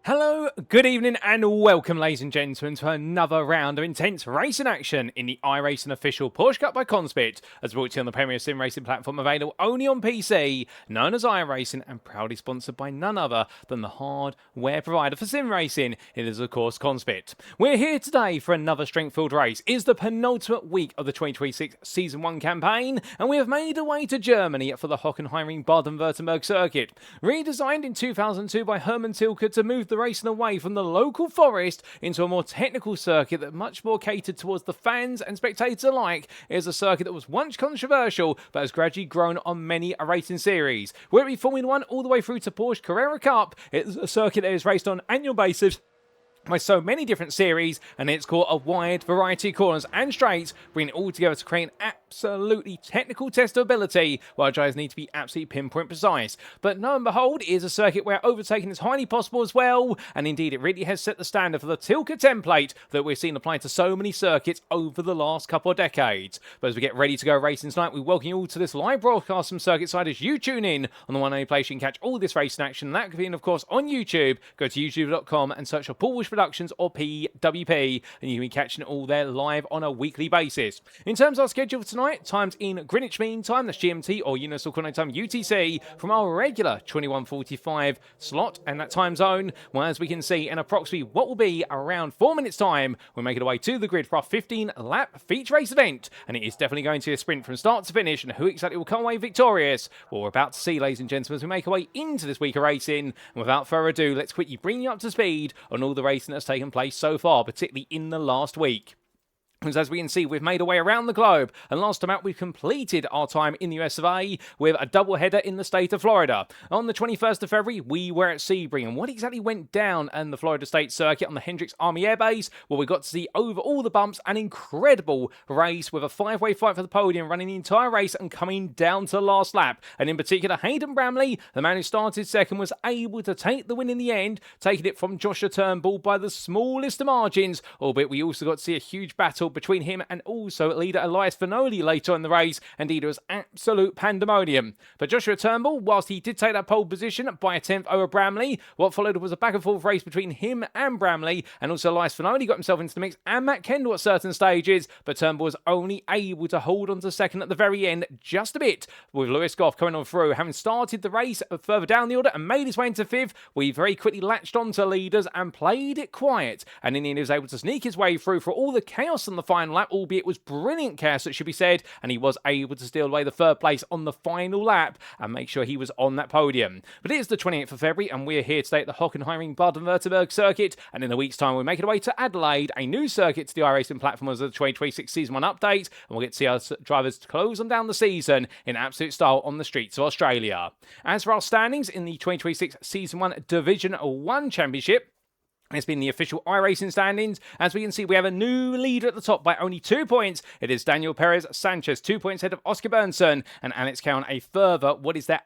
Hello, good evening, and welcome, ladies and gentlemen, to another round of intense racing action in the iRacing official Porsche Cup by CONSPIT, as brought to you on the premier sim racing platform available only on PC, known as iRacing, and proudly sponsored by none other than the hardware provider for sim racing. It is, of course, CONSPIT. We're here today for another strength-filled race. It is the penultimate week of the 2026 Season 1 campaign, and we have made our way to Germany for the Hockenheimring Baden-Württemberg circuit. Redesigned in 2002 by Hermann Tilke to move the racing away from the local forest into a more technical circuit that much more catered towards the fans and spectators alike, it is a circuit that was once controversial but has gradually grown on many a racing series. Whether it be Formula 1 all the way through to Porsche Carrera Cup, it is a circuit that is raced on annual basis by so many different series, and it's got a wide variety of corners and straights, bringing it all together to create an absolutely technical test of ability, while drivers need to be absolutely pinpoint precise. But lo and behold, it is a circuit where overtaking is highly possible as well, and indeed it really has set the standard for the Tilke template that we've seen applied to so many circuits over the last couple of decades. But as we get ready to go racing tonight, we welcome you all to this live broadcast from Circuit Side as you tune in on the one only place you can catch all this racing action, and that could be, of course, on YouTube. Go to youtube.com and search for Paul Walsh Productions or PWP, and you can be catching it all there live on a weekly basis. In terms of our schedule for tonight, times in Greenwich Mean Time, that's GMT, or Universal Coordinate Time UTC, from our regular 21:45 slot and that time zone, well, as we can see in approximately what will be around 4 minutes time, we're making our way to the grid for our 15-lap feature race event, and it is definitely going to be a sprint from start to finish, and who exactly will come away victorious, well, we're about to see, ladies and gentlemen, as we make our way into this week of racing. And without further ado, let's quickly bring you up to speed on all the racing that's taken place so far, particularly in the last week. As we can see, we've made our way around the globe, and last time out we've completed our time in the US of A with a double header in the state of Florida. On the 21st of February, we were at Sebring, and what exactly went down in the Florida State Circuit on the Hendricks Army Air Base? Well, we got to see over all the bumps an incredible race with a five-way fight for the podium, running the entire race and coming down to the last lap. And in particular, Hayden Bramley, the man who started second, was able to take the win in the end, taking it from Joshua Turnbull by the smallest of margins, albeit we also got to see a huge battle between him and also leader Elias Finoli later in the race. Indeed, it was absolute pandemonium. But Joshua Turnbull, whilst he did take that pole position by a 10th over Bramley, what followed was a back and forth race between him and Bramley, and also Elias Finoli got himself into the mix, and Matt Kendall at certain stages, but Turnbull was only able to hold on to second at the very end just a bit, with Lewis Goff coming on through. Having started the race further down the order and made his way into fifth, we very quickly latched on to leaders and played it quiet, and in the end he was able to sneak his way through for all the chaos on the final lap, albeit it was brilliant chaos, it should be said, and he was able to steal away the third place on the final lap and make sure he was on that podium. But it is the 28th of February, and we're here today at the Hockenheimring Baden-Württemberg circuit, and in a week's time we're making our way to Adelaide, a new circuit to the iRacing platform as the 2026 Season 1 update, and we'll get to see our drivers close on down the season in absolute style on the streets of Australia. As for our standings in the 2026 Season 1 Division 1 Championship, it's been the official iRacing standings. As we can see, we have a new leader at the top by only 2 points. It is Daniel Perez Sanchez, 2 points ahead of Oscar Bernson, and Alex Cowan a further,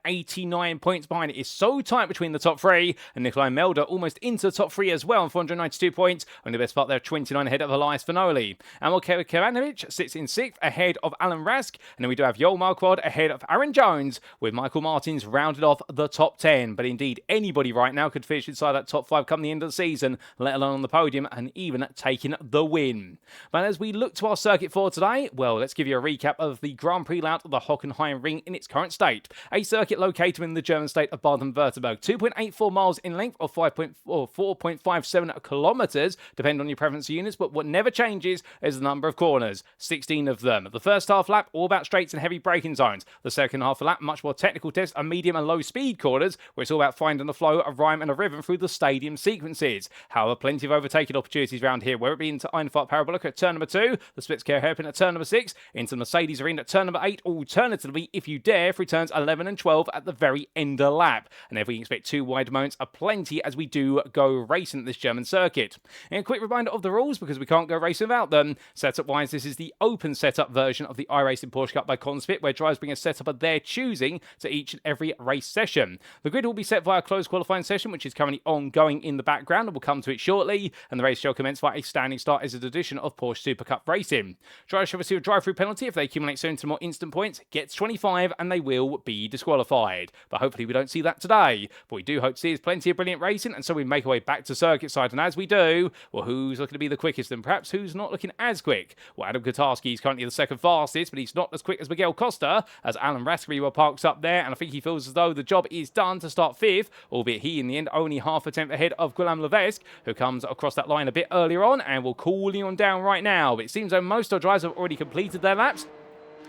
89 points behind. It is so tight between the top three, and Nikolai Melder almost into the top three as well on 492 points. On the best part there, 29 ahead of Elias Finoli. Amel Karanovic sits in 6th ahead of Alan Rask, and then we do have Joel Marquardt ahead of Aaron Jones, with Michael Martins rounded off the top 10. But indeed, anybody right now could finish inside that top 5 come the end of the season, let alone on the podium and even taking the win. But as we look to our circuit for today, well, let's give you a recap of the Grand Prix layout of the Hockenheimring in its current state. A circuit located in the German state of Baden-Württemberg, 2.84 miles in length or 4.57 kilometers, depending on your preference of units, but what never changes is the number of corners, 16 of them. The first half lap, all about straights and heavy braking zones. The second half lap, much more technical test of medium and low speed corners, where it's all about finding a flow, a rhyme and a rhythm through the stadium sequences. However, plenty of overtaking opportunities around here, whether it be into Einfahrt Parabolica at turn number 2, the Splitscare hairpin at turn number 6, into Mercedes Arena at turn number 8, alternatively, if you dare, through turns 11 and 12 at the very end of the lap. And if we can expect 2 wide moments, are plenty as we do go racing at this German circuit. And a quick reminder of the rules, because we can't go racing without them. Setup-wise, this is the open setup version of the iRacing Porsche Cup by CONSPIT, where drivers bring a setup of their choosing to each and every race session. The grid will be set via a closed qualifying session, which is currently ongoing in the background, and will come to it shortly, and the race shall commence by a standing start as an edition of Porsche Super Cup Racing. Drivers shall receive a drive-through penalty if they accumulate 70 more instant points, gets 25, and they will be disqualified. But hopefully we don't see that today. What we do hope to see is plenty of brilliant racing, and so we make our way back to circuit side, and as we do, well, who's looking to be the quickest, and perhaps who's not looking as quick? Well, Adam Kotarski is currently the second fastest, but he's not as quick as Miguel Costa, as Alan Rascary will parks up there, and I think he feels as though the job is done to start fifth, albeit he in the end only half a tenth ahead of Guillaume Levesque, who comes across that line a bit earlier on and will cooling on down right now. But it seems like most of our drivers have already completed their laps.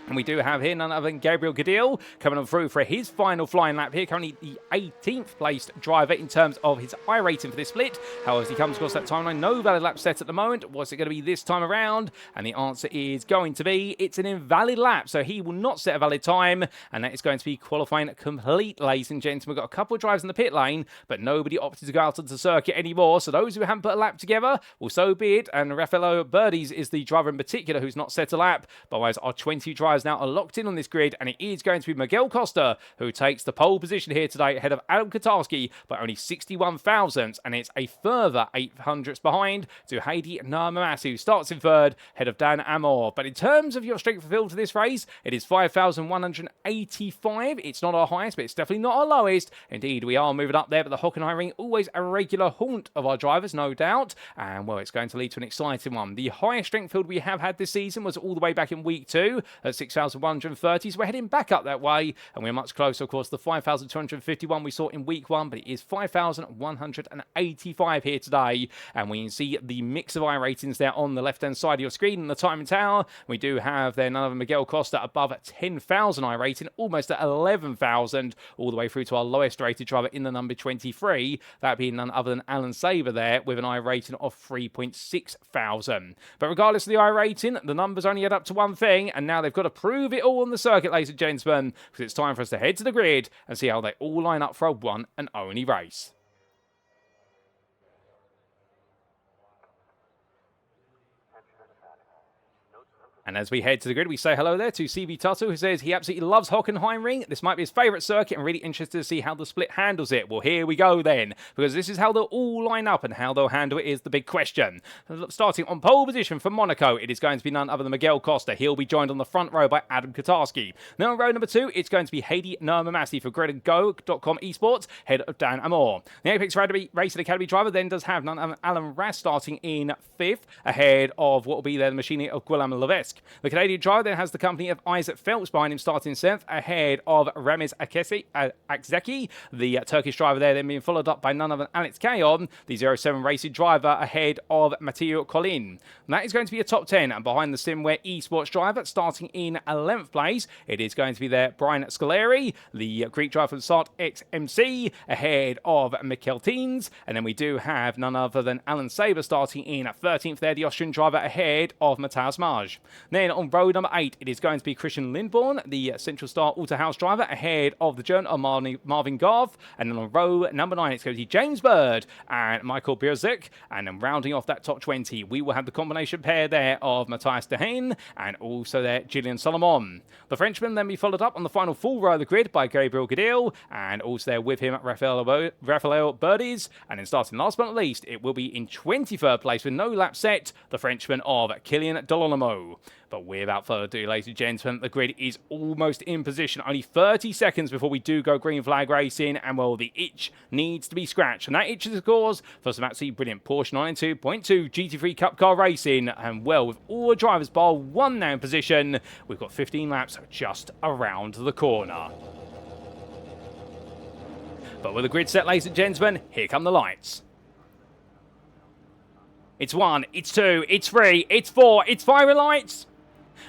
And we do have here none other than Gabriel Gadil coming on through for his final flying lap here. Currently the 18th placed driver in terms of his iRating for this split. However, as he comes across that timeline, no valid lap set at the moment. What's it going to be this time around? And the answer is going to be it's an invalid lap. So he will not set a valid time. And that is going to be qualifying complete, ladies and gentlemen. We've got a couple of drivers in the pit lane, but nobody opted to go out onto the circuit anymore. So those who haven't put a lap together, well, so be it. And Rafael Birdies is the driver in particular who's not set a lap. But otherwise, our 20 drivers now are locked in on this grid, and it is going to be Miguel Costa who takes the pole position here today ahead of Adam Kotarski by only 61 thousandths, and it's a further 800ths behind to Heidi Namamas, who starts in third ahead of Dan Amor. But in terms of your strength of field for this race, it is 5,185. It's not our highest, but it's definitely not our lowest. Indeed, we are moving up there, but the Hockenheimring always a regular haunt of our drivers, no doubt, and well, it's going to lead to an exciting one. The highest strength field we have had this season was all the way back in week 2 at 6,130. So we're heading back up that way, and we're much closer, of course, to the 5,251 we saw in week 1, but it is 5,185 here today. And we can see the mix of iRatings there on the left-hand side of your screen in the timing tower. We do have there none other than Miguel Costa above 10,000 iRating, almost at 11,000, all the way through to our lowest rated driver in the number 23, that being none other than Alan Saber there with an iRating of 3.6 thousand. But regardless of the iRating, the numbers only add up to one thing, and now they've got to prove it all on the circuit, ladies and gentlemen, because it's time for us to head to the grid and see how they all line up for a one and only race. And as we head to the grid, we say hello there to CV Tuttle, who says he absolutely loves Hockenheimring. This might be his favourite circuit, and really interested to see how the split handles it. Well, here we go then, because this is how they'll all line up, and how they'll handle it is the big question. Starting on pole position from Monaco, it is going to be none other than Miguel Costa. He'll be joined on the front row by Adam Kotarski. Now on row number 2, it's going to be Heidi Nurmamasi for GridandGo.com Esports, head of Dan Amor. The Apex Racing Academy driver then does have none other than Alan Ras starting in 5th, ahead of what will be there the machinery of Guillaume Levesque. The Canadian driver then has the company of Isaac Phelps behind him starting 7th, ahead of Ramiz Akzeki. The Turkish driver there then being followed up by none other than Alex Kayon, the 07 racing driver, ahead of Matteo Collin. And that is going to be a top 10, and behind the Simware Esports driver starting in 11th place, it is going to be there Brian Scoleri, the Greek driver from Sart XMC, ahead of Mikkel Teens. And then we do have none other than Alan Saber starting in 13th there, the Austrian driver, ahead of Matthias Maj. Then on row number 8, it is going to be Christian Lindborn, the Central Star Auto House driver, ahead of the German Marvin Garth. And then on row number 9, it's going to be James Bird and Michael Bierzik. And then rounding off that top 20, we will have the combination pair there of Matthias Dehaene and also there Gillian Solomon. The Frenchman then be followed up on the final full row of the grid by Gabriel Gadil, and also there with him Rafael Birdies. And then starting last but not least, it will be in 23rd place with no lap set, the Frenchman of Kylian Delolamo. But without further ado, ladies and gentlemen, the grid is almost in position. Only 30 seconds before we do go green flag racing. And, well, the itch needs to be scratched. And that itch is, of course, for some absolutely brilliant Porsche 992.2 GT3 Cup car racing. And, well, with all the drivers bar one now in position, we've got 15 laps just around the corner. But with the grid set, ladies and gentlemen, here come the lights. It's 1, it's 2, it's 3, it's 4, it's 5 lights.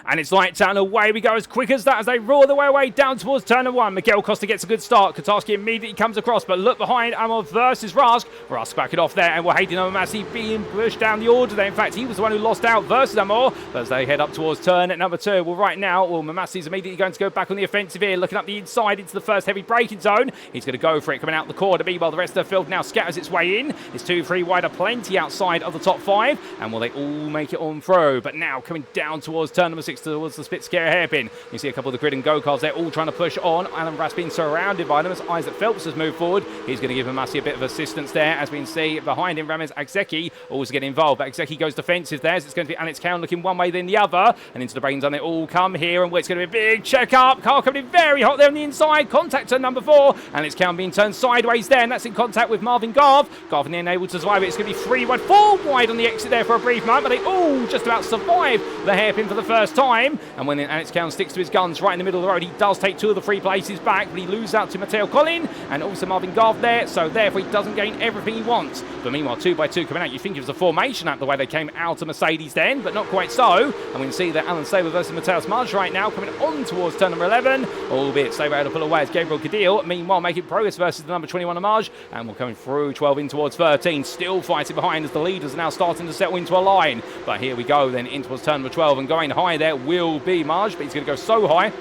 And it's lights out and away we go as quick as that as they roar their way down towards turn 1. Miguel Costa gets a good start. Kotarski immediately comes across, but look behind. Amor versus Rusk. Rusk back it off there, and we're Hayden Nurmamasi being pushed down the order there. In fact, he was the one who lost out versus Amor as they head up towards turn number 2. Well, right now, Mamasi's immediately going to go back on the offensive here, looking up the inside into the first heavy braking zone. He's going to go for it, coming out the corner. Meanwhile, the rest of the field now scatters its way in. It's 2-3 wider, plenty outside of the top 5, and will they all make it on through? But now coming down towards turn number number 6 towards the Spit Scare hairpin. You see a couple of the grid and go cars. They're all trying to push on. Alan Brass being surrounded by them as Isaac Phelps has moved forward. He's going to give Massey a bit of assistance there, as we can see behind him. Ramez Akseki also getting involved, but Akseki goes defensive there. So it's going to be Alex Cowan looking one way then the other, and into the brains on it all come here, and it's going to be a big check up. Car coming in very hot there on the inside. Contact to number 4. Alex Cowan being turned sideways there, and that's in contact with Marvin Garv. Garv then able to survive it. It's going to be 3 wide, 4 wide on the exit there for a brief moment, but they all just about survive the hairpin for the first time. And when Alex Cowan sticks to his guns right in the middle of the road, he does take 2 of the 3 places back, but he loses out to Matteo Collin and also Marvin Garv there, so therefore he doesn't gain everything he wants. But meanwhile, 2 by 2 coming out. You think it was a formation up the way they came out of Mercedes then, but not quite so. And we can see that Alan Saber versus Matthias Marge right now coming on towards turn number 11, albeit Saber able to pull away as Gabriel Cadil, meanwhile making progress versus the number 21 Amage, and we're coming through 12 in towards 13, still fighting behind as the leaders are now starting to settle into a line. But here we go then in towards turn number 12, and going high there will be Marge, but he's going to go so high.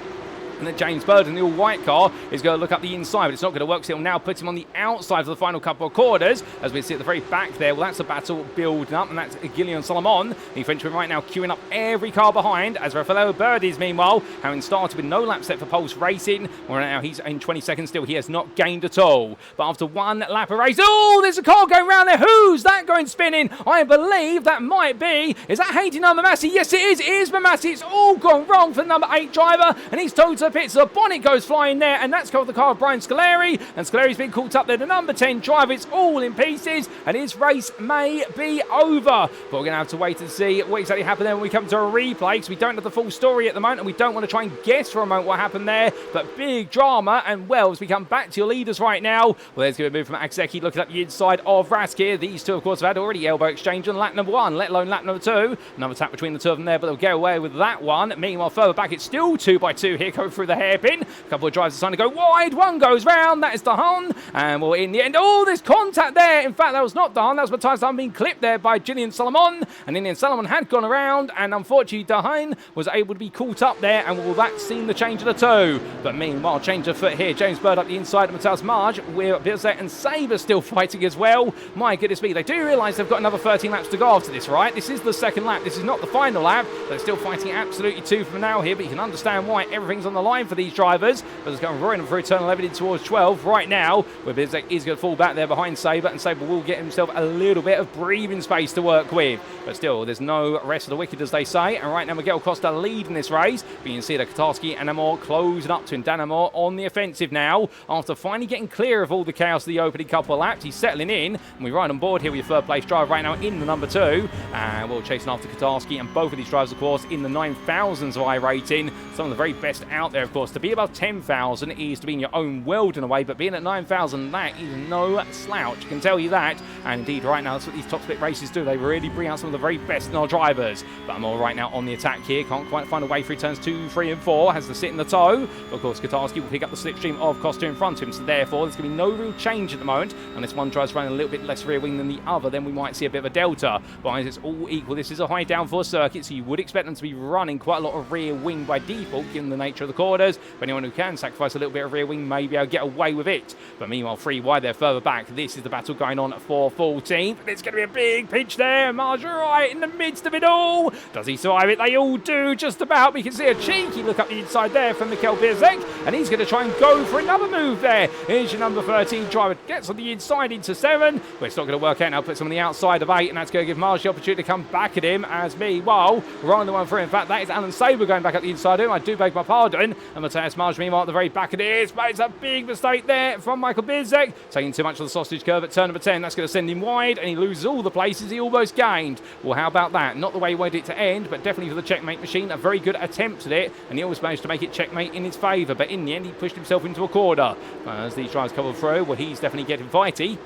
And then James Bird in the all-white car is going to look up the inside, but it's not going to work, so he'll now put him on the outside for the final couple of quarters, as we see at the very back there. Well, that's a battle building up, and that's Gillian Solomon, the Frenchman right now queuing up every car behind, as Rafael Bird is, meanwhile, having started with no lap set for Pulse Racing. Well, right now he's in 20 seconds still. He has not gained at all. But after 1 lap of race, oh, there's a car going round there. Who's that going spinning? I believe that might be, is that Hayden Mamassi? Yes, it is. It is Mamassi. It's all gone wrong for the number 8 driver, and he's told to pits. The bonnet goes flying there, and that's got the car of Brian Scolari, and Scolari's been caught up there. The number 10 driver, it's all in pieces, and his race may be over. But we're going to have to wait and see what exactly happened there when we come to a replay, because we don't have the full story at the moment, and we don't want to try and guess for a moment what happened there. But big drama, and well, as we come back to your leaders right now, well, there's going to be a move from Akseki looking at the inside of Rask here. These two, of course, have had already elbow exchange on lap number 1, let alone lap number 2. Another tap between the two of them there, but they'll get away with that one. Meanwhile, further back, it's still 2 by 2 here, going through the hairpin. A couple of drivers are trying to go wide. One goes round. That is Dahan. And well, in the end, oh, there's contact there. In fact, that was not Dahan. That was Matthias Dahan being clipped there by Gillian Solomon. And then Solomon had gone around. And unfortunately, Dahan was able to be caught up there. And well, that seemed the change of the 2. But meanwhile, change of foot here. James Bird up the inside of Matthias Marge. With Bizet and Saber still fighting as well. My goodness me. They do realise they've got another 13 laps to go after this, right? This is the second lap. This is not the final lap. They're still fighting absolutely 2 from now here. But you can understand why everything's on the line for these drivers. But it's going roaring through turn 11 in towards 12 right now, where Bizek is going to fall back there behind Saber, and Saber will get himself a little bit of breathing space to work with. But still, there's no rest of the wicked, as they say. And right now, Miguel Costa leading this race. But you can see that Katarski and Amor closing up to him. Dan Amor on the offensive now, after finally getting clear of all the chaos of the opening couple of laps. He's settling in, and we ride on board here with your 3rd place driver right now in the number 2. And we're chasing after Katarski, and both of these drivers, of course, in the 9,000s of iRating. Some of the very best out there, of course. To be above 10,000 is to be in your own world in a way, but being at 9,000, that is no slouch, I can tell you that. And indeed, right now, that's what these top split races do. They really bring out some of the very best in our drivers. But I'm all right now on the attack here. Can't quite find a way through turns 2, 3, and 4. Has to sit in the toe. But of course, Katarski will pick up the slipstream of Costa in front of him. So therefore, there's going to be no real change at the moment. Unless one tries to run a little bit less rear wing than the other, then we might see a bit of a delta. But as it's all equal, this is a high downforce circuit, so you would expect them to be running quite a lot of rear wing by default, given the nature of the corners. But anyone who can sacrifice a little bit of rear wing may be able to get away with it. But meanwhile, 3 wide there further back. This is the battle going on for 14th. It's going to be a big pinch there. Marge right in the midst of it all. Does he survive it? They all do, just about. We can see a cheeky look up the inside there from Mikkel Birzek, and he's going to try and go for another move there. Here's your number 13 driver. Gets on the inside into 7. But it's not going to work out now. Puts him on the outside of 8, and that's going to give Marge the opportunity to come back at him, as meanwhile, we're on the 1-3. In fact, that is Alan Saber going back up the inside of him. I do beg my pardon. And Matthias Marge, meanwhile, at the very back of this. But it's a big mistake there from Michael Birzek. Taking too much of the sausage curve at turn number 10. That's going to send him wide, and he loses all the places he almost gained. Well, how about that? Not the way he wanted it to end, but definitely for the checkmate machine. A very good attempt at it, and he always managed to make it checkmate in his favour. But in the end, he pushed himself into a corner. As these drivers come through, well, he's definitely getting fighty.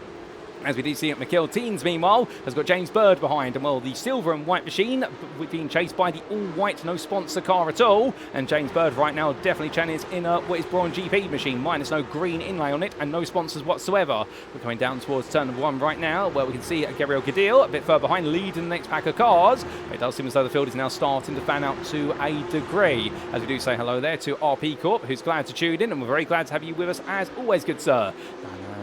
As we do see at McKill Teens, meanwhile, has got James Bird behind. And well, the silver and white machine being chased by the all-white, no sponsor car at all. And James Bird right now definitely challenging in what is Braun GP machine, minus no green inlay on it and no sponsors whatsoever. We're coming down towards turn number 1 right now, where we can see Gabriel Gadil a bit further behind, leading the next pack of cars. It does seem as though the field is now starting to fan out to a degree. As we do say hello there to RP Corp, who's glad to tune in, and we're very glad to have you with us as always, good sir.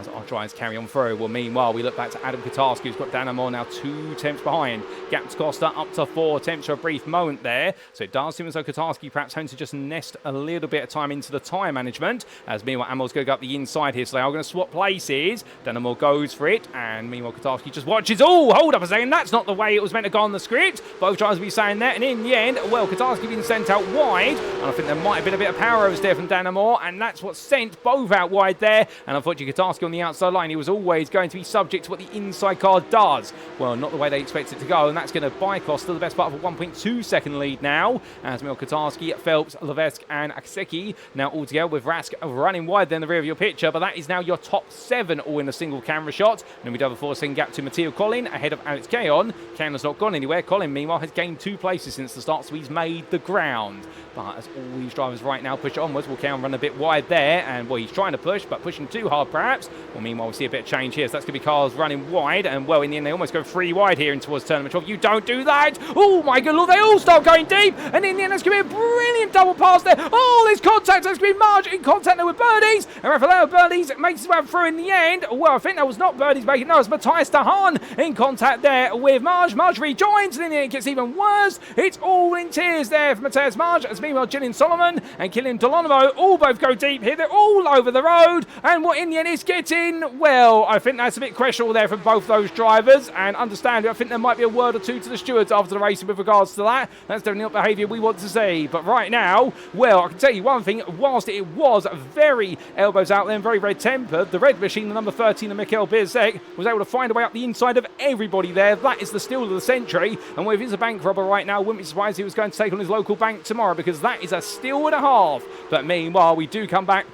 as our drivers carry on through. Well, meanwhile, we look back to Adam Kotarski, who's got Danamore now 2 tenths behind. Gaps Costa up to 4 tenths for a brief moment there. So it does seem as though Kotarski perhaps having to just nest a little bit of time into the tyre management. As meanwhile, Amor's going to go up the inside here, so they are going to swap places. Danamore goes for it, and meanwhile, Kotarski just watches. Oh, hold up a second. That's not the way it was meant to go on the script. Both drivers will be saying that, and in the end, well, Kotarski being sent out wide, and I think there might have been a bit of power oversteer from Danamore, and that's what sent both out wide there. And unfortunately, Kotarski on the outside line, he was always going to be subject to what the inside car does. Well, not the way they expect it to go, and that's going to buy Costa the best part of a 1.2 second lead now. As Mil Kotarski, Phelps, Levesque, and Akseki now all together with Rask running wide there in the rear of your picture, but that is now your top 7 all in a single camera shot. And then we do have a 4-second gap to Matteo Collin ahead of Alex Keon. Keon has not gone anywhere. Collin, meanwhile, has gained 2 places since the start, so he's made the ground. But as all these drivers right now push onwards, will Keon run a bit wide there, and well, he's trying to push, but pushing too hard perhaps. Well, meanwhile, we see a bit of change here, so that's going to be cars running wide, and well, in the end, they almost go 3 wide here in towards turn number 12. You don't do that! Oh my good lord, they all start going deep, and in the end, there's going to be a brilliant double pass there. Oh, there's contact, there's going to be Marge in contact there with Birdies, and Rafael Birdies makes his way through in the end. Well, I think that was not Birdies making, no, it was Matthias Dahan in contact there with Marge. Marge rejoins, and in the end, it gets even worse. It's all in tears there for Matthias Marge, as meanwhile, Gillian Solomon and Killian Delonimo all both go deep here. They're all over the road, and what in the end is getting, well, I think that's a bit questionable there from both those drivers, and understandably, I think there might be a word or two to the stewards after the racing with regards to that. That's definitely not behaviour we want to see. But right now, well, I can tell you one thing, whilst it was very elbows out there and very red-tempered, the red machine, the number 13 of Mikhail Birzek, was able to find a way up the inside of everybody there. That is the steal of the century, and if he's a bank robber right now, wouldn't be surprised if he was going to take on his local bank tomorrow, because that is a steal and a half. But meanwhile, we do come back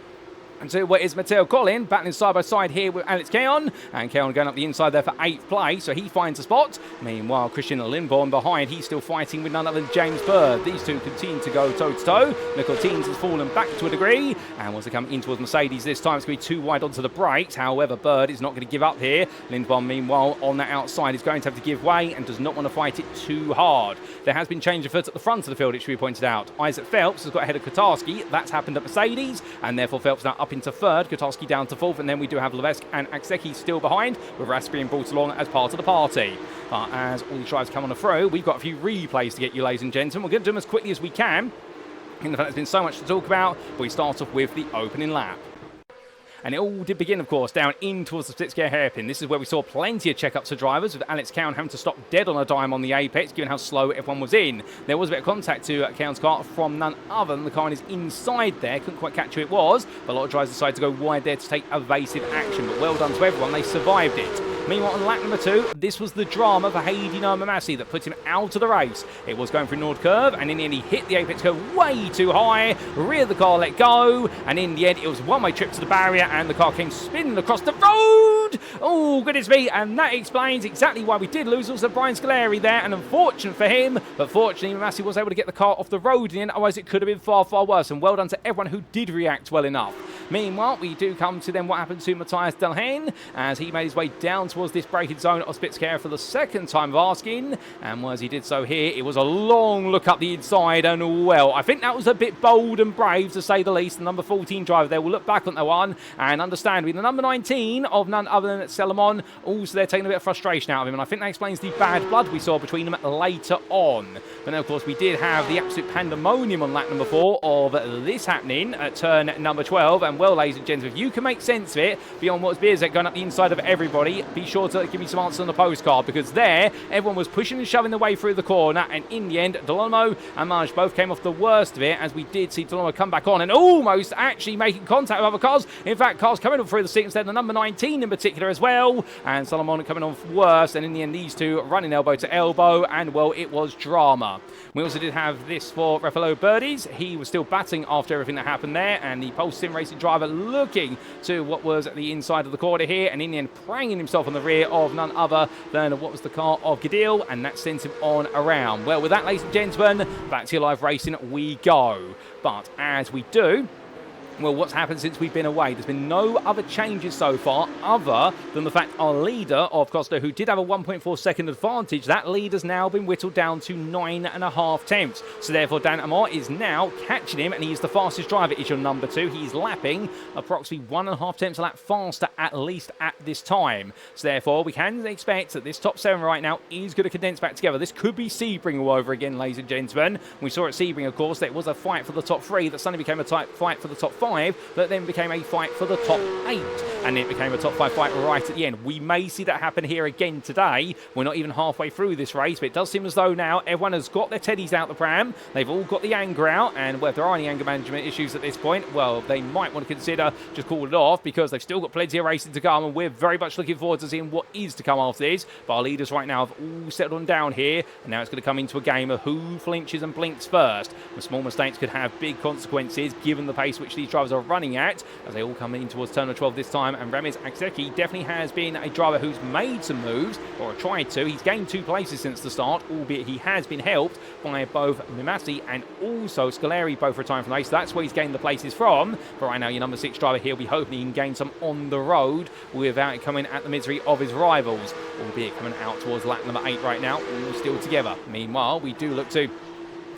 and so what is Matteo Collin battling side by side here with Alex Keon, and Keon going up the inside there for 8th place, so he finds a spot. Meanwhile, Christian Lindborn behind, he's still fighting with none other than James Bird. These two continue to go toe to toe. Nicole Teens has fallen back to a degree, and wants to come in towards Mercedes this time. It's going to be too wide onto the brakes. However, Bird is not going to give up here. Lindborn, meanwhile, on that outside is going to have to give way and does not want to fight it too hard. There has been change of foot at the front of the field, it should be pointed out. Isaac Phelps has got ahead of Kotarski. That's happened at Mercedes, and therefore Phelps now up into 3rd, Kotarski down to 4th, and then we do have Levesque and Akseki still behind, with Rask being brought along as part of the party. But as all these drivers come on the throw, we've got a few replays to get you, ladies and gentlemen. We're going to do them as quickly as we can. In fact, there's been so much to talk about, but we start off with the opening lap. And it all did begin, of course, down in towards the split scare hairpin. This is where we saw plenty of checkups for drivers, with Alex Cowan having to stop dead on a dime on the apex, given how slow everyone was in. There was a bit of contact to Cowan's car from none other than the car on his inside there. Couldn't quite catch who it was, but a lot of drivers decided to go wide there to take evasive action. But well done to everyone, they survived it. Meanwhile, on lap number 2, this was the drama for Heidi Massey that put him out of the race. It was going for a Nord curve, and in the end, he hit the apex curve way too high. Rear of the car let go, and in the end, it was a one-way trip to the barrier, and the car came spinning across the road. Oh, goodness me, and that explains exactly why we did lose also Brian Scolari there, and unfortunate for him, but fortunately, Massey was able to get the car off the road in the end, otherwise it could have been far, far worse, and well done to everyone who did react well enough. Meanwhile, we do come to then what happened to Matthias Delhain, as he made his way down towards this braking zone of Spitzkare for the second time of asking, and as he did so here, it was a long look up the inside, and well, I think that was a bit bold and brave to say the least. The number 14 driver there will look back on that one and understand with the number 19 of none other than Selamon, also they're taking a bit of frustration out of him, and I think that explains the bad blood we saw between them later on. But then of course we did have the absolute pandemonium on lap number 4 of this happening at turn number 12, and well, ladies and gentlemen, if you can make sense of it beyond what's Bierzek going up the inside of everybody, be sure to give me some answers on the postcard, because there everyone was pushing and shoving their way through the corner, and in the end Delormo and Marge both came off the worst of it, as we did see Delormo come back on and almost actually making contact with other cars. In fact, cars coming up through the sequence there, the number 19 in particular as well, and Solomon coming on worse, and in the end these two running elbow to elbow, and well, it was drama. We also did have this for Rafael Birdies. He was still batting after everything that happened there, and the Pulse Sim Racing driver looking to what was at the inside of the corner here, and in the end pranging himself on the rear of none other than what was the car of Gadil, and that sent him on around. Well, with that, ladies and gentlemen, back to your live racing we go. But as we do, Well, what's happened since we've been away? There's been no other changes so far other than the fact our leader of Costa, who did have a 1.4 second advantage, that leader's now been whittled down to 9.5 tenths. So therefore, Dan Amar is now catching him, and he's the fastest driver. Is your number 2. He's lapping approximately 1.5 tenths a lap faster, at least at this time. So therefore, we can expect that this top 7 right now is going to condense back together. This could be Sebring all over again, ladies and gentlemen. We saw at Sebring, of course, that it was a fight for the top 3 that suddenly became a fight for the top 5. That then became a fight for the top 8, and it became a top 5 fight right at the end. We may see that happen here again today. We're not even halfway through this race, but it does seem as though now everyone has got their teddies out the pram. They've all got the anger out, and well, if there are any anger management issues at this point, well, they might want to consider just calling it off, because they've still got plenty of racing to come, and we're very much looking forward to seeing what is to come after this. But our leaders right now have all settled on down here, and now it's going to come into a game of who flinches and blinks first. The small mistakes could have big consequences given the pace which these drivers are running at, as they all come in towards turn 12 this time. And Ramiz Akseki definitely has been a driver who's made some moves, or tried to. He's gained 2 places since the start, albeit he has been helped by both Mimasi and also Scaleri both retiring from the race. So that's where he's gained the places from. But right now, your number 6 driver here, we hope he can gain some on the road without it coming at the misery of his rivals, albeit coming out towards lap number 8 right now, all still together. Meanwhile, we do look to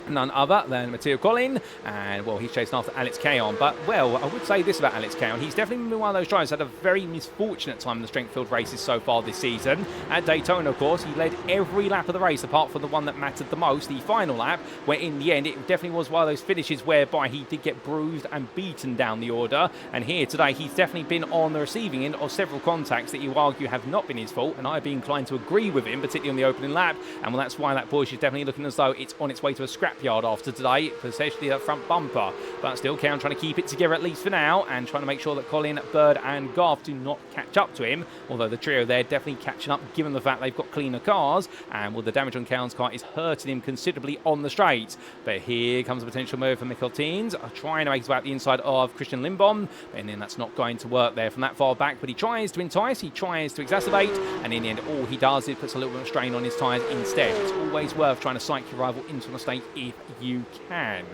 none other than Matteo Collin, and well, he's chasing after Alex Cayon. But well, I would say this about Alex Cayon: he's definitely been one of those drivers who had a very misfortunate time in the strength field races so far this season. At Daytona, of course, he led every lap of the race apart from the one that mattered the most, the final lap, where in the end it definitely was one of those finishes whereby he did get bruised and beaten down the order. And here today, he's definitely been on the receiving end of several contacts that you argue have not been his fault, and I'd be inclined to agree with him, particularly on the opening lap. And well, that's why that Porsche is definitely looking as though it's on its way to a scrapyard after today, especially that front bumper. But still, Cayon trying to keep it together at least for now, and trying to make sure that Collin, Bird and Garth do not catch up to him, although the trio there definitely catching up given the fact they've got cleaner cars, and well, the damage on Cayon's car is hurting him considerably on the straights. But here comes a potential move for Mikkel Teens, trying to make his way out the inside of Christian Lindbom, and then that's not going to work there from that far back. But he tries to entice, he tries to exacerbate, and in the end all he does is puts a little bit of strain on his tyres instead. It's always worth trying to psych your rival into a mistake if you can.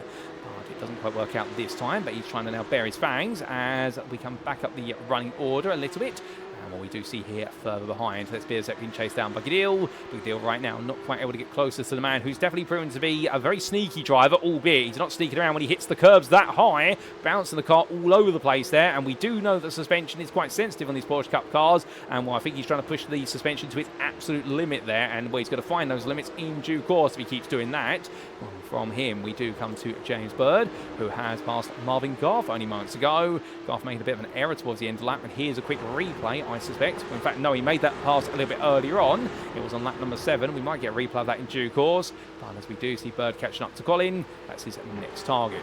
But it doesn't quite work out this time, but he's trying to now bare his fangs as we come back up the running order a little bit. And what we do see here further behind, let's be being chased down by Gadil. Big Deal right now not quite able to get closer to the man who's definitely proven to be a very sneaky driver, albeit he's not sneaking around when he hits the curbs that high, bouncing the car all over the place there. And we do know that suspension is quite sensitive on these Porsche Cup cars, and well, I think he's trying to push the suspension to its absolute limit there, and well, he's going to find those limits in due course if he keeps doing that. Well, from him we do come to James Bird, who has passed Marvin Garth only moments ago. Garth made a bit of an error towards the end of the lap, and here's a quick replay, I suspect. In fact, no, he made that pass a little bit earlier on. It was on lap number 7. We might get a replay of that in due course. But as we do see Bird catching up to Collin, that's his next target.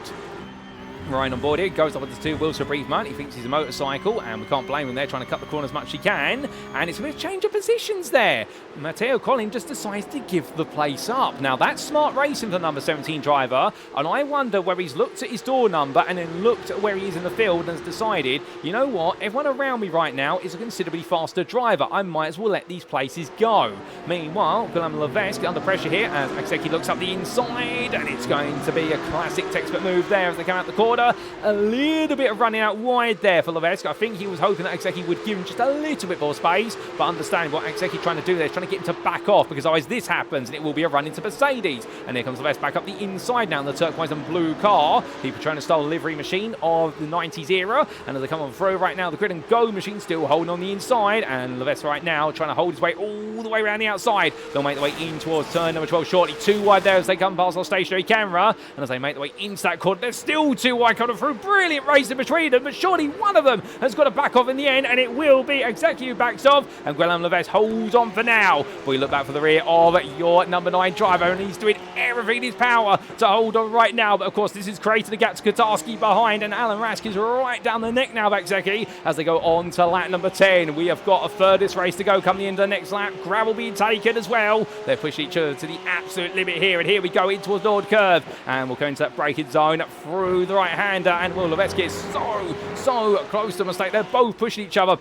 Ryan on board here, goes up with the 2 wheels for a brief moment. He thinks he's a motorcycle, and we can't blame him there, trying to cut the corner as much as he can. And it's a bit of change of positions there. Matteo Collin just decides to give the place up. Now, that's smart racing for the number 17 driver, and I wonder whether he's looked at his door number and then looked at where he is in the field and has decided, you know what, everyone around me right now is a considerably faster driver. I might as well let these places go. Meanwhile, Guillaume Levesque under pressure here as Akseki looks up the inside, and it's going to be a classic textbook move there as they come out the corner. A little bit of running out wide there for Levesque. I think he was hoping that Akseki would give him just a little bit more space, but understanding what Akseki's trying to do there is trying to get him to back off, because otherwise this happens and it will be a run into Mercedes. And there comes Levesque back up the inside now in the turquoise and blue car. People trying to style a livery machine of the 90s era, and as they come on through right now, the grid and go machine still holding on the inside, and Levesque right now trying to hold his way all the way around the outside. They'll make their way in towards turn number 12 shortly. 2 wide there as they come past our stationary camera, and as they make their way into that corner, they're still 2 wide coming through. Brilliant race in between them, but surely one of them has got to back off in the end, and it will be exactly who backs off, and Guillaume Levesque holds on for now. We look back for the rear of your number 9 driver, and he's doing everything in his power to hold on right now, but of course this has created a gap to Katarski behind, and Alan Rask is right down the neck now of Akseki as they go on to lap number 10. We have got a furthest race to go come the end of the next lap. Gravel being taken as well. They're pushing each other to the absolute limit here, and here we go in towards Nord Curve, and we'll go into that braking zone through the right hander, and Will Levesque is so close to a mistake. They're both pushing each other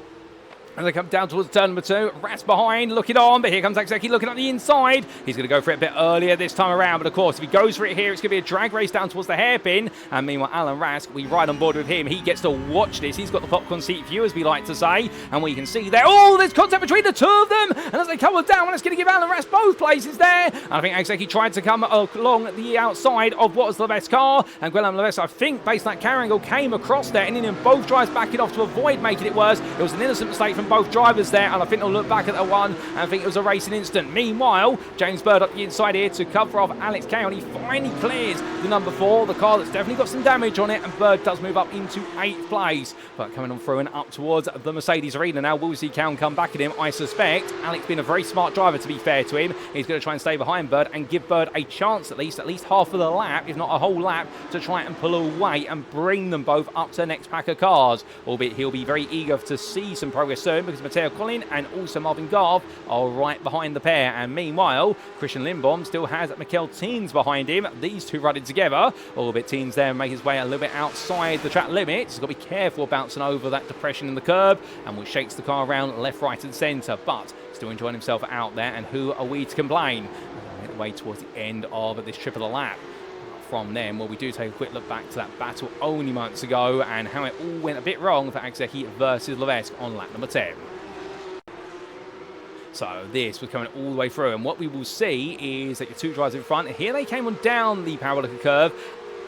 As they come down towards turn number 2, Rats behind, looking on, but here comes Akseki looking up the inside. He's going to go for it a bit earlier this time around, but of course, if he goes for it here, it's going to be a drag race down towards the hairpin. And meanwhile, Alan Rask, we ride on board with him. He gets to watch this. He's got the popcorn seat view, as we like to say, and we can see there, oh, there's contact between the two of them, and as they come down, it's going to give Alan Rask both places there. And I think Akseki tried to come along the outside of what was the best car, and Guillaume Leves, I think, based on that camera angle, came across there, and then both drives backing off to avoid making it worse. It was an innocent mistake from both drivers there, and I think they'll look back at the one and think it was a racing incident. Meanwhile, James Bird up the inside here to cover off Alex Kay, and he finally clears the number 4, the car that's definitely got some damage on it, and Bird does move up into 8th place. But coming on through and up towards the Mercedes arena now, we'll see Cowan come back at him, I suspect. Alex being a very smart driver, to be fair to him. He's going to try and stay behind Bird and give Bird a chance at least half of the lap, if not a whole lap, to try and pull away and bring them both up to the next pack of cars. Albeit he'll be very eager to see some progress soon, because Matteo Collin and also Marvin Garve are right behind the pair. And meanwhile, Christian Lindbaum still has Mikkel Teens behind him. These two running together. Albeit Teens there make his way a little bit outside the track limit. He's got to be careful bouncing over that depression in the curb, and which shakes the car around left, right and centre. But still enjoying himself out there, and who are we to complain? We're way towards the end of this trip of the lap. From them, well, we do take a quick look back to that battle only months ago and how it all went a bit wrong for Akseki versus Levesque on lap number 10. So this was coming all the way through, and what we will see is that your two drivers in front, here they came on down the parabolic curve.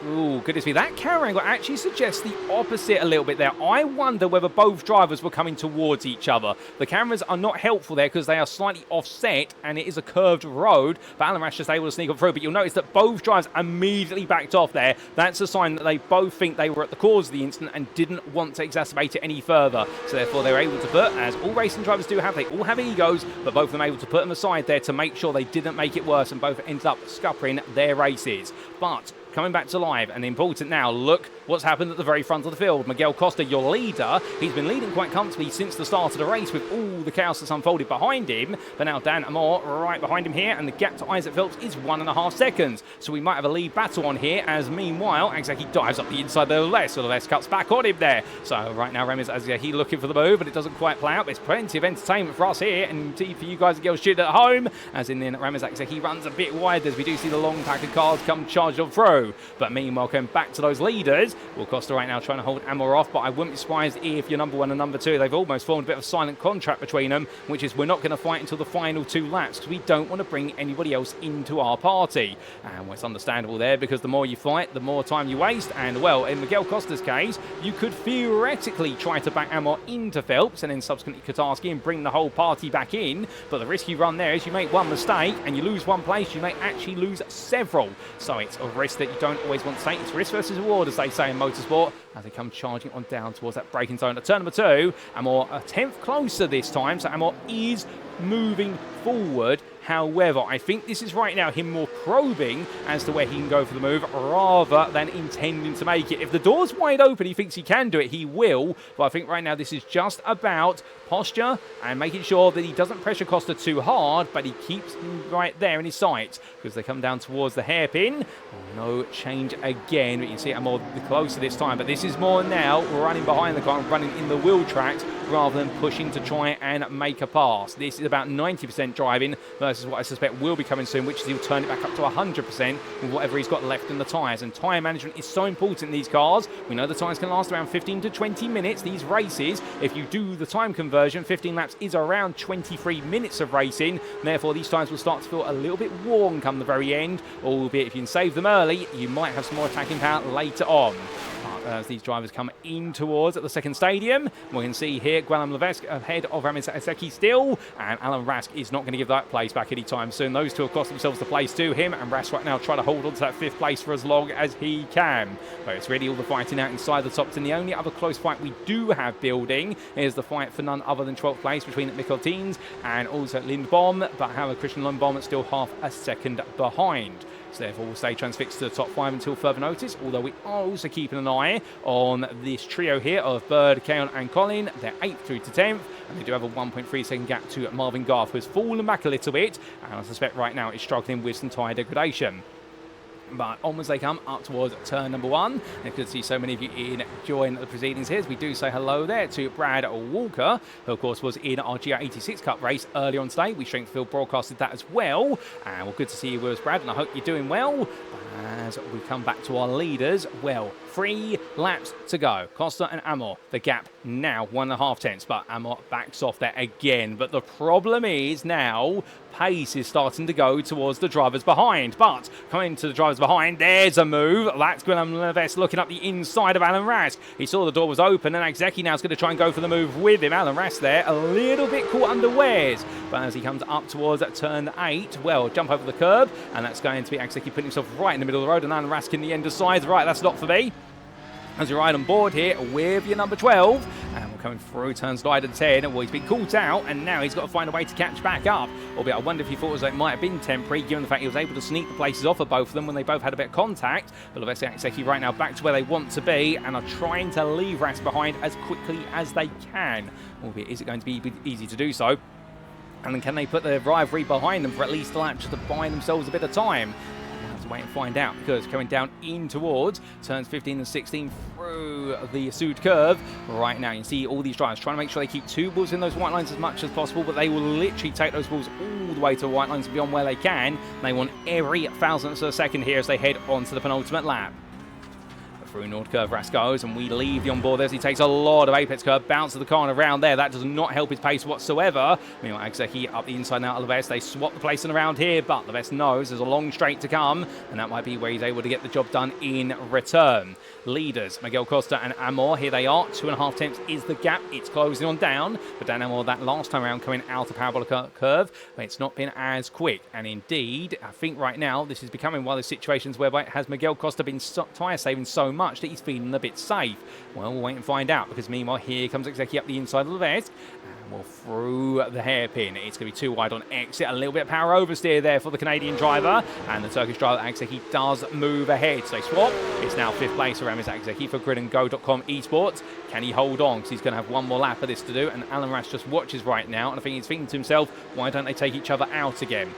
Ooh, goodness me, that camera angle actually suggests the opposite a little bit there. I wonder whether both drivers were coming towards each other. The cameras are not helpful there because they are slightly offset and it is a curved road, but Alan Rash just able to sneak up through. But you'll notice that both drivers immediately backed off there. That's a sign that they both think they were at the cause of the incident and didn't want to exacerbate it any further. So therefore they were able to put, as all racing drivers do have, they all have egos, but both of them able to put them aside there to make sure they didn't make it worse, and both ended up scuppering their races. But coming back to live, and important now, look what's happened at the very front of the field. Miguel Costa, your leader, he's been leading quite comfortably since the start of the race with all the chaos that's unfolded behind him. But now Dan Amor right behind him here, and the gap to Isaac Phelps is 1.5 seconds. So we might have a lead battle on here, as meanwhile, Akseki dives up the inside there less, so the less cuts back on him there. So right now, Ramiz Akseki looking for the move, but it doesn't quite play out. There's plenty of entertainment for us here, and indeed for you guys and girls shooting at home, as in then Ramiz Akseki runs a bit wide as we do see the long pack of cars come charged on through. But meanwhile, coming back to those leaders, well, Costa right now trying to hold Amor off, but I wouldn't be surprised if your number 1 and number 2, they've almost formed a bit of a silent contract between them, which is we're not going to fight until the final 2 laps because we don't want to bring anybody else into our party. And well, it's understandable there, because the more you fight, the more time you waste. And well, in Miguel Costa's case, you could theoretically try to back Amor into Phelps and then subsequently Kotarski and bring the whole party back in, but the risk you run there is you make one mistake and you lose one place, you may actually lose several. So it's a risk that you don't always want to take. It's risk versus reward, as they say in motorsport, as they come charging on down towards that braking zone at turn number 2. Amor a 10th closer this time, so Amor is moving forward. However, I think this is right now him more probing as to where he can go for the move rather than intending to make it. If the door's wide open, he thinks he can do it, he will. But I think right now this is just about posture and making sure that he doesn't pressure Costa too hard, but he keeps him right there in his sights, because they come down towards the hairpin. No change again, but you can see Amor closer this time. But this is more now running behind the car and running in the wheel tracks rather than pushing to try and make a pass. This is about 90% driving versus what I suspect will be coming soon, which is he'll turn it back up to 100% with whatever he's got left in the tyres. And tyre management is so important in these cars. We know the tyres can last around 15 to 20 minutes. These races, if you do the time conversion, 15 laps is around 23 minutes of racing. Therefore, these tyres will start to feel a little bit worn come the very end, albeit if you can save them early, you might have some more attacking power later on. As these drivers come in towards the second stadium, we can see here Guillaume Levesque ahead of Ramiz Akseki still, and Alan Rask is not going to give that place back anytime soon. Those two have cost themselves the place to him, and Rask right now trying to hold on to that 5th place for as long as he can. But it's really all the fighting out inside the top 10. The only other close fight we do have building is the fight for none other than 12th place between Mikkel Teens and also Lindbaum, but however Christian Lindbaum is still half a second behind. So therefore we'll stay transfixed to the top 5 until further notice, although we are also keeping an eye on this trio here of Bird, Keon and Colin. They're 8th through to 10th, and they do have a 1.3 second gap to Marvin Garth, who has fallen back a little bit, and I suspect right now is struggling with some tyre degradation. But onwards they come up towards turn number 1. And good to see so many of you enjoying the proceedings here. As we do say hello there to Brad Walker, who of course was in our GR86 Cup race earlier on today. We Strengthfield broadcasted that as well. And well, good to see you with us, Brad, and I hope you're doing well. As we come back to our leaders, well, 3 laps to go. Costa and Amor, the gap now 1.5 tenths, but Amor backs off there again. But the problem is now pace is starting to go towards the drivers behind. But coming to the drivers behind, there's a move. That's Guillaume Leves looking up the inside of Alan Rask. He saw the door was open, and Agzeki now is going to try and go for the move with him. Alan Rask there, a little bit caught underwears. But as he comes up towards turn 8, well, jump over the curb, and that's going to be Agzeki putting himself right in the middle of the road, and Alan Rask in the end decides, right, that's not for me. As you ride on board here with your number 12, and we're coming through turns 9 and 10. Well, he's been caught out, and now he's got to find a way to catch back up. Albeit, I wonder if he thought it might have been temporary, given the fact he was able to sneak the places off of both of them when they both had a bit of contact. But Leves and Agzeki right now back to where they want to be, and are trying to leave Rask behind as quickly as they can. Albeit, is it going to be easy to do so? And then can they put their rivalry behind them for at least a lap just to buy themselves a bit of time? Wait and find out, because coming down in towards turns 15 and 16 through the Sud curve right now, you can see all these drivers trying to make sure they keep 2 balls in those white lines as much as possible, but they will literally take those balls all the way to the white lines and beyond where they can. They want every thousandth of a second here as they head on to the penultimate lap. Through Nord curve, Rask goes, and we leave the onboard as he takes a lot of apex curve, bounces the car around there. That does not help his pace whatsoever. Meanwhile, Agzeki up the inside now of Leves. They swap the placing around here, but Leves knows there's a long straight to come, and that might be where he's able to get the job done in return. Leaders, Miguel Costa and Amor, here they are. 2.5 tenths is the gap. It's closing on down, but Dan Amor that last time around coming out of parabolic curve, but it's not been as quick. And indeed, I think right now this is becoming one of those situations whereby has Miguel Costa been tyre saving so much that he's feeling a bit safe. Well, we'll wait and find out, because meanwhile here comes Agzeki up the inside of the vest. Well, through the hairpin. It's going to be too wide on exit. A little bit of power oversteer there for the Canadian driver. And the Turkish driver, Agzeki, does move ahead. So they swap. It's now 5th place around Mr. Agzeki for gridandgo.com esports. Can he hold on? Because he's going to have one more lap of this to do. And Alan Rask just watches right now. And I think he's thinking to himself, why don't they take each other out again?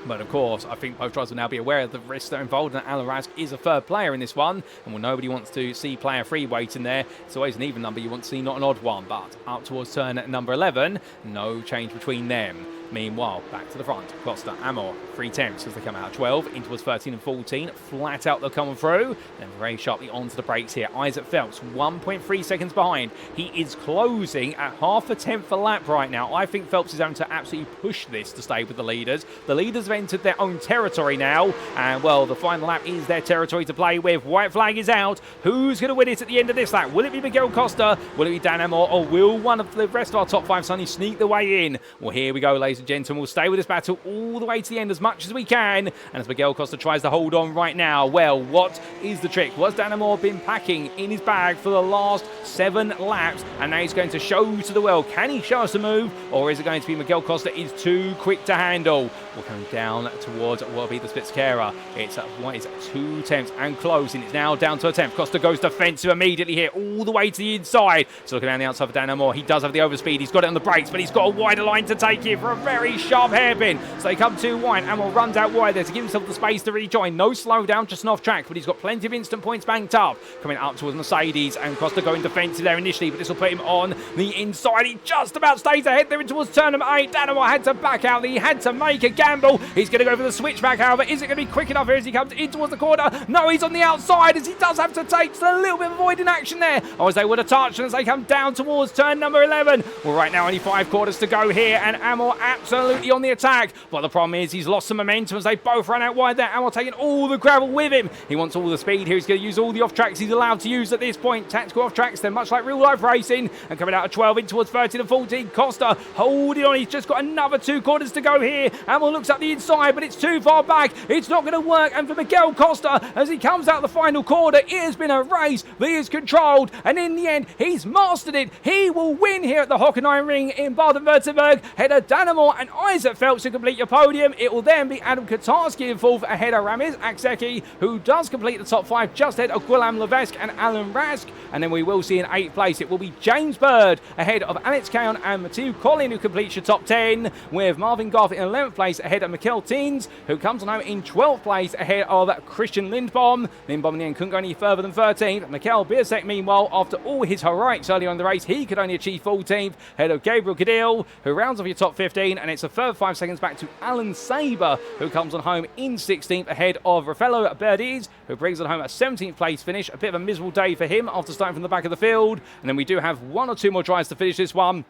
But of course, I think both drivers will now be aware of the risks that are involved, and Alan Rask is a 3rd player in this one. And when nobody wants to see player 3 waiting there, it's always an even number. You want to see, not an odd one. But up towards turn number 11, no change between them. Meanwhile, back to the front, Costa, Amor, 3 tenths as they come out of 12, in towards 13 and 14, flat out they'll come through, then very sharply onto the brakes here. Isaac Phelps, 1.3 seconds behind. He is closing at 0.5 tenth a lap right now. I think Phelps is going to absolutely push this to stay with the leaders. The leaders have entered their own territory now, and well, the final lap is their territory to play with. White flag is out. Who's going to win it at the end of this lap? Will it be Miguel Costa? Will it be Dan Amor? Or will one of the rest of our top 5 suddenly sneak their way in? Well, here we go, ladies and gentlemen. We'll stay with this battle all the way to the end as much as we can. And as Miguel Costa tries to hold on right now, well, what is the trick? What's Dan Amor been packing in his bag for the last 7 laps? And now he's going to show to the world. Can he show us a move? Or is it going to be Miguel Costa is too quick to handle? We're coming down towards what will be the Spitskera. It's what is 2 tenths and closing. It's now down to a tenth. Costa goes defensive immediately here, all the way to the inside. So looking down the outside for Dan Amor. He does have the overspeed. He's got it on the brakes, but he's got a wider line to take here for a very sharp hairpin. So they come too wide. Amor runs out wide there to give himself the space to rejoin. No slowdown, just an off track, but he's got plenty of instant points banked up. Coming up towards Mercedes, and Costa going defensive there initially, but this will put him on the inside. He just about stays ahead there towards turn number 8. Dan Amor had to back out. He had to make a gamble. He's going to go for the switchback, however. Is it going to be quick enough here as he comes in towards the corner? No, he's on the outside as he does have to take a little bit of avoiding action there. Or as they would have touched as they come down towards turn number 11. Well, right now only 5 quarters to go here, and Amor absolutely on the attack. But the problem is he's lost some momentum as they both run out wide there. Amor taking all the gravel with him. He wants all the speed here. He's going to use all the off tracks he's allowed to use at this point. Tactical off tracks, they're much like real life racing. And coming out of 12 in towards 13 and 14. Costa holding on. He's just got another 2 quarters to go here. Amor looks up the inside, but it's too far back. It's not going to work. And for Miguel Costa, as he comes out the final quarter, it has been a race that is controlled. And in the end, he's mastered it. He will win here at the Hockenheimring in Baden-Württemberg. Header Dan Amor Dannemore and Isaac Phelps to complete your podium. It will then be Adam Katarski in fourth ahead of Ramiz Akseki, who does complete the top 5 just ahead of Guillaume Levesque and Alan Rask. And then we will see in 8th place, it will be James Bird ahead of Alex Caon and Mathieu Collin, who completes your top 10, with Marvin Goff in 11th place ahead of Mikkel Teens, who comes on home in 12th place ahead of Christian Lindbom. Lindbom in the end couldn't go any further than 13th. Mikkel Biersek, meanwhile, after all his heroics earlier on in the race, he could only achieve 14th ahead of Gabriel Cadil, who rounds off your top 15, and it's a further 5 seconds back to Alan Saber, who comes on home in 16th ahead of Rafaelo Berdiz, who brings on home a 17th place finish. A bit of a miserable day for him after starting from the back of the field. And then we do have 1 or 2 more tries to finish this one.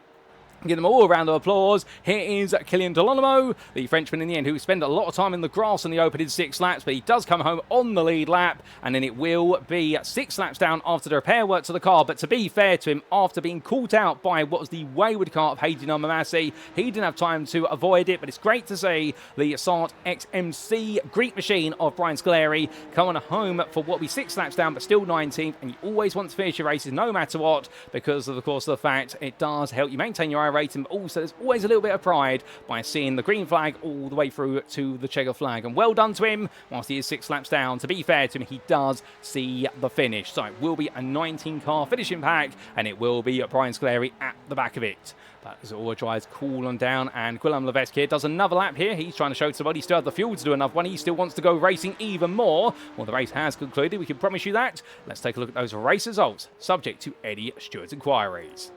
Give them all a round of applause. Here is Kylian Delonimo, the Frenchman in the end, who spent a lot of time in the grass in the opening 6 laps, but he does come home on the lead lap, and then it will be 6 laps down after the repair work to the car. But to be fair to him, after being caught out by what was the wayward car of Hayden Mamasi, he didn't have time to avoid it, but it's great to see the Sart XMC Greek machine of Brian Scolari coming home for what will be 6 laps down, but still 19th, and you always want to finish your races no matter what, because of course the fact it does help you maintain your rating, but also there's always a little bit of pride by seeing the green flag all the way through to the checker flag. And well done to him, whilst he is 6 laps down. To be fair to him, he does see the finish. So it will be a 19-car finishing pack, and it will be Brian Scolari at the back of it. But as it all tries cool on down, and Guillaume Levesque here does another lap here. He's trying to show somebody he still has the fuel to do another one. He still wants to go racing even more. Well, the race has concluded. We can promise you that. Let's take a look at those race results, subject to Eddie Stewart's inquiries.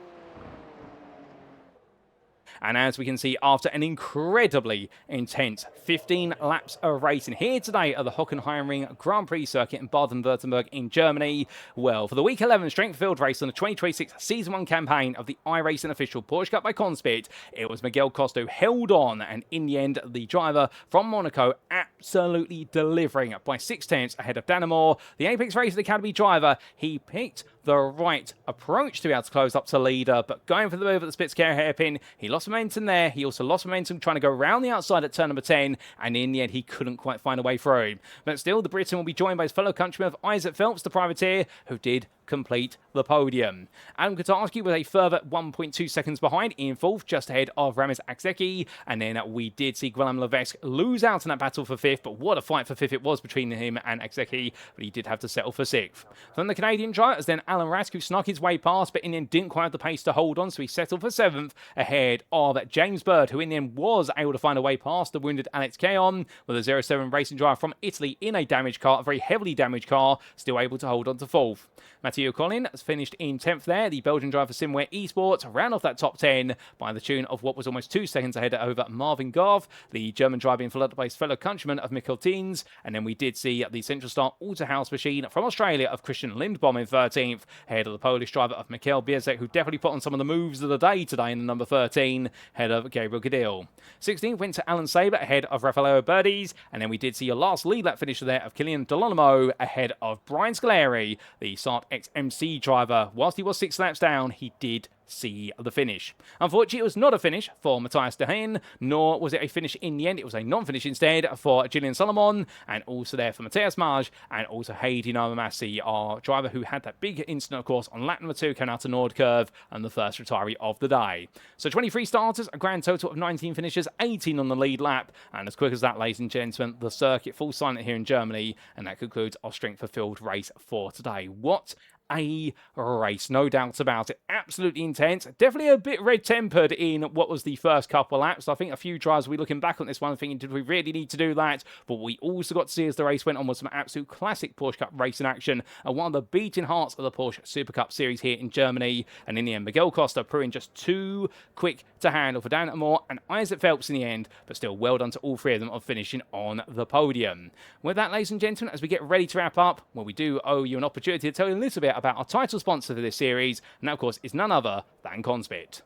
And as we can see, after an incredibly intense 15 laps of racing here today at the Hockenheimring Grand Prix circuit in Baden-Württemberg in Germany, well, for the Week 11 strength field race on the 2026 Season 1 campaign of the iRacing official Porsche Cup by CONSPIT, it was Miguel Costa who held on, and in the end, the driver from Monaco absolutely delivering by 6/10 ahead of Dannemore. The Apex Racing Academy driver, he picked the right approach to be able to close up to leader, but going for the move at the Spitzkehrer hairpin, he lost momentum there. He also lost momentum trying to go around the outside at turn number 10, and in the end, he couldn't quite find a way through. But still, the Briton will be joined by his fellow countryman of Isaac Phelps, the privateer, who did complete the podium. Adam Katarski was a further 1.2 seconds behind in 4th, just ahead of Ramiz Akseki, and then we did see Guillaume Levesque lose out in that battle for 5th, but what a fight for 5th it was between him and Akseki, but he did have to settle for 6th. From the Canadian drivers, then Alan Rask, who snuck his way past, but in the end didn't quite have the pace to hold on, so he settled for 7th, ahead of James Bird, who in the end was able to find a way past the wounded Alex Caon, with a 07 racing driver from Italy in a damaged car, a very heavily damaged car, still able to hold on to 4th. Mathieu Collin has finished in 10th there. The Belgian driver for Simware Esports ran off that top 10 by the tune of what was almost 2 seconds ahead over Marvin Goff. The German driver being followed by his fellow countryman of Mikkel Teens. And then we did see the Central Star Autohouse machine from Australia of Christian Lindbom in 13th, ahead of the Polish driver of Mikkel Biersek, who definitely put on some of the moves of the day today in the number 13, ahead of Gabriel Cadil. 16th went to Alan Saber ahead of Rafaelo Berdiz. And then we did see a last lead lap finisher there of Kylian Delonimo ahead of Brian Scolari, the Sart XMC driver. Whilst he was 6 laps down, he did see the finish. Unfortunately, it was not a finish for Matthias Dehen, nor was it a finish in the end. It was a non-finish instead for Gillian Solomon, and also there for Matthias Maj, and also Heidi Namamasi, our driver who had that big incident, of course, on lap number 2, coming out to Nord Curve, and the first retiree of the day. So 23 starters, a grand total of 19 finishes, 18 on the lead lap, and as quick as that, ladies and gentlemen, the circuit falls silent here in Germany, and that concludes our strength for field race for today. What a race, no doubts about it. Absolutely intense. Definitely a bit red-tempered in what was the first couple of laps. I think a few drivers will be looking back on this one thinking, did we really need to do that? But we also got to see as the race went on was some absolute classic Porsche Cup racing action, and one of the beating hearts of the Porsche Super Cup series here in Germany. And in the end, Miguel Costa proving just too quick to handle for Dan Moore and Isaac Phelps in the end, but still well done to all 3 of them of finishing on the podium. With that, ladies and gentlemen, as we get ready to wrap up, well, we do owe you an opportunity to tell you a little bit about our title sponsor for this series, and that, of course, is none other than CONSPIT.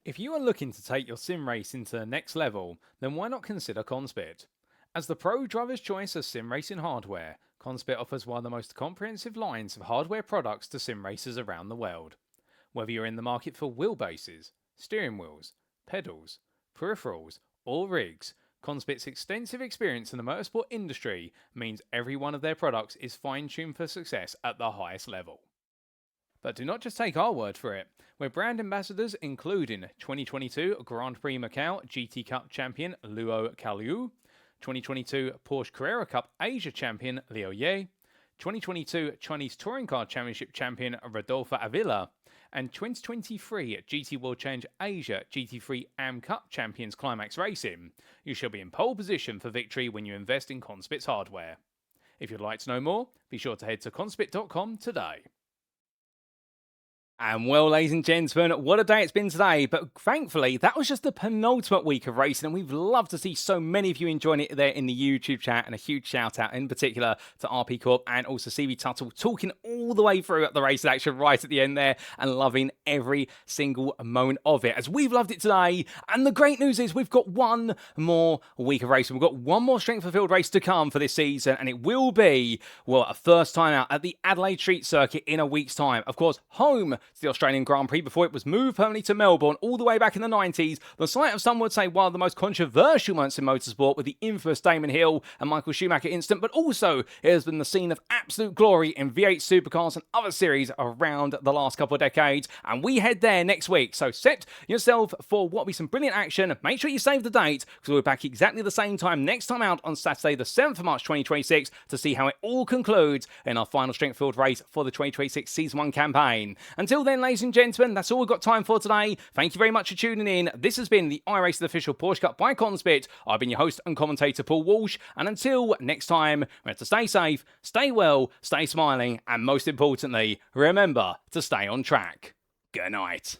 If you are looking to take your sim racing to the next level, then why not consider CONSPIT? As the pro driver's choice of sim racing hardware, CONSPIT offers one of the most comprehensive lines of hardware products to sim racers around the world. Whether you're in the market for wheelbases, steering wheels, pedals, peripherals, or rigs, CONSPIT's extensive experience in the motorsport industry means every one of their products is fine-tuned for success at the highest level. But do not just take our word for it. We're brand ambassadors including 2022 Grand Prix Macau GT Cup champion Luo Kaliu, 2022 Porsche Carrera Cup Asia champion Liu Ye, 2022 Chinese Touring Car Championship champion Rodolfo Avila, and 2023 GT World Challenge Asia GT3 AM Cup champions Climax Racing. You shall be in pole position for victory when you invest in CONSPIT's hardware. If you'd like to know more, be sure to head to conspit.com today. And well, ladies and gentlemen, what a day it's been today. But thankfully, that was just the penultimate week of racing, and we've loved to see so many of you enjoying it there in the YouTube chat. And a huge shout out in particular to RP Corp and also CB Tuttle, talking all the way through the racing action right at the end there and loving every single moment of it, as we've loved it today. And the great news is we've got one more week of racing. We've got one more strength of field race to come for this season, and it will be, well, a first time out at the Adelaide Street Circuit in a week's time. Of course, home to the Australian Grand Prix before it was moved permanently to Melbourne all the way back in the 90s. The site of, some would say, one of the most controversial moments in motorsport with the infamous Damon Hill and Michael Schumacher incident, but also it has been the scene of absolute glory in V8 supercars and other series around the last couple of decades. And we head there next week. So set yourself for what will be some brilliant action. Make sure you save the date, because we'll be back exactly the same time next time out on Saturday, the 7th of March 2026, to see how it all concludes in our final strength field race for the 2026 Season 1 campaign. Until then, ladies and gentlemen, that's all we've got time for today. Thank you very much for tuning in. This has been the iRacing official Porsche Cup by CONSPIT. I've been your host and commentator, Paul Walsh, and until next time, remember to stay safe, stay well, stay smiling, and most importantly, remember to stay on track. Good night.